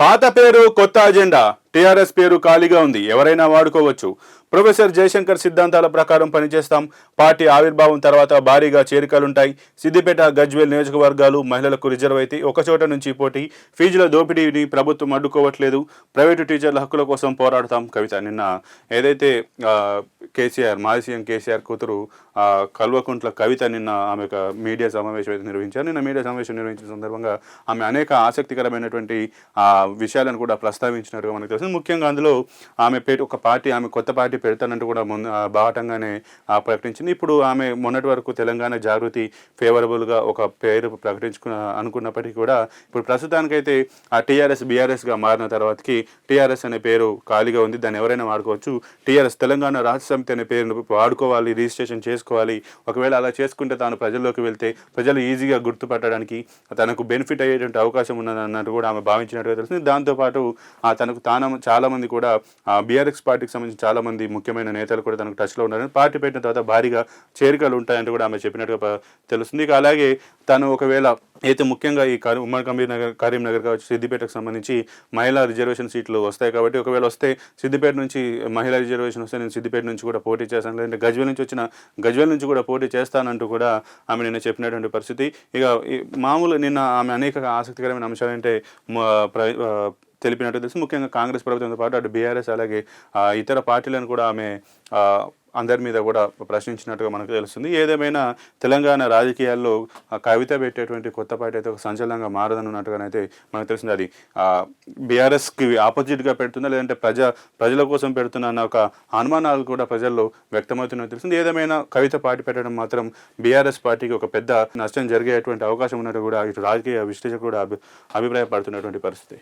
పాత పేరు కొత్త అజెండా టీఆర్ఎస్ పేరు ఖాళీగా ఉంది, ఎవరైనా వాడుకోవచ్చు. ప్రొఫెసర్ జయశంకర్ సిద్ధాంతాల ప్రకారం పనిచేస్తాం. పార్టీ ఆవిర్భావం తర్వాత భారీగా చేరికలుంటాయి. సిద్దిపేట, గజ్వేల్ నియోజకవర్గాలు మహిళలకు రిజర్వ్ అయితే ఒకచోట నుంచి పోటీ. ఫీజుల దోపిడీని ప్రభుత్వం అడ్డుకోవట్లేదు. ప్రైవేటు టీచర్ల హక్కుల కోసం పోరాడతాం. కవిత నిన్న ఏదైతే కేసీఆర్ మాజీ సీఎం కేసీఆర్ కూతురు కల్వకుంట్ల కవిత నిన్న ఆమె మీడియా సమావేశం అయితే నిర్వహించారు. నిన్న మీడియా సమావేశం నిర్వహించిన సందర్భంగా ఆమె అనేక ఆసక్తికరమైనటువంటి విషయాలను కూడా ప్రస్తావించినట్టుగా మనకు తెలుస్తుంది. ముఖ్యంగా అందులో ఆమె ఒక పార్టీ, ఆమె కొత్త పార్టీ పెడతానంటూ కూడా బాహటంగానే ప్రకటించింది. ఇప్పుడు ఆమె మొన్నటి వరకు తెలంగాణ జాగృతి ఫేవరబుల్గా ఒక పేరు అనుకున్నప్పటికీ కూడా ఇప్పుడు ప్రస్తుతానికైతే ఆ టీఆర్ఎస్ బీఆర్ఎస్గా మారిన తర్వాతకి టీఆర్ఎస్ అనే పేరు ఖాళీగా ఉంది, దాన్ని ఎవరైనా వాడుకోవచ్చు. టీఆర్ఎస్ తెలంగాణ రాష్ట్ర సమితి అనే పేరును వాడుకోవాలి, రిజిస్ట్రేషన్ చేసుకోవాలి. ఒకవేళ అలా చేసుకుంటే తాను ప్రజల్లోకి వెళ్తే ప్రజలు ఈజీగా గుర్తుపట్టడానికి తనకు బెనిఫిట్ అయ్యేటువంటి అవకాశం ఉన్నదన్నట్టు కూడా ఆమె భావించినట్టుగా తెలుస్తుంది. దాంతోపాటు తనకు చాలామంది కూడా బీఆర్ఎస్ పార్టీకి సంబంధించి చాలామంది ముఖ్యమైన నేతలు కూడా తనకు టచ్లో ఉన్నారని, పార్టీ పెట్టిన తర్వాత భారీగా చేరికలు ఉంటాయంటూ కూడా ఆమె చెప్పినట్టుగా తెలుస్తుంది. ఇక అలాగే తను ఒకవేళ అయితే ముఖ్యంగా ఈ ఉమ్మడి కరీంనగర్ కావచ్చు, సిద్దిపేటకు సంబంధించి మహిళా రిజర్వేషన్ సీట్లు వస్తాయి కాబట్టి ఒకవేళ వస్తే సిద్దిపేట నుంచి మహిళా రిజర్వేషన్ వస్తే నేను సిద్దిపేట నుంచి కూడా పోటీ చేస్తాను, లేదంటే గజ్వేల్ నుంచి కూడా పోటీ చేస్తానంటూ కూడా ఆమె నిన్న చెప్పినటువంటి పరిస్థితి. ఇక మామూలు నిన్న ఆమె అనేక ఆసక్తికరమైన అంశాలు అంటే తెలిపినట్టు తెలుసు. ముఖ్యంగా కాంగ్రెస్ ప్రభుత్వంతో పాటు అటు బీఆర్ఎస్ అలాగే ఇతర పార్టీలను కూడా ఆమె అందరి మీద కూడా ప్రశ్నించినట్టుగా మనకు తెలుస్తుంది. ఏదేమైనా తెలంగాణ రాజకీయాల్లో కవిత పెట్టేటువంటి కొత్త పార్టీ అయితే ఒక సంచలనంగా మారదన్నట్టుగానైతే మనకు తెలిసింది. అది బీఆర్ఎస్కి ఆపోజిట్గా పెడుతుందా లేదంటే ప్రజల కోసం పెడుతున్నా అన్న ఒక అనుమానాలు కూడా ప్రజల్లో వ్యక్తమవుతున్నట్టు తెలుస్తుంది. ఏదేమైనా కవిత పార్టీ పెట్టడం మాత్రం బీఆర్ఎస్ పార్టీకి ఒక పెద్ద నష్టం జరిగేటువంటి అవకాశం ఉన్నట్టు కూడా ఇటు రాజకీయ విశ్లేషకులు కూడా అభిప్రాయపడుతున్నటువంటి పరిస్థితి.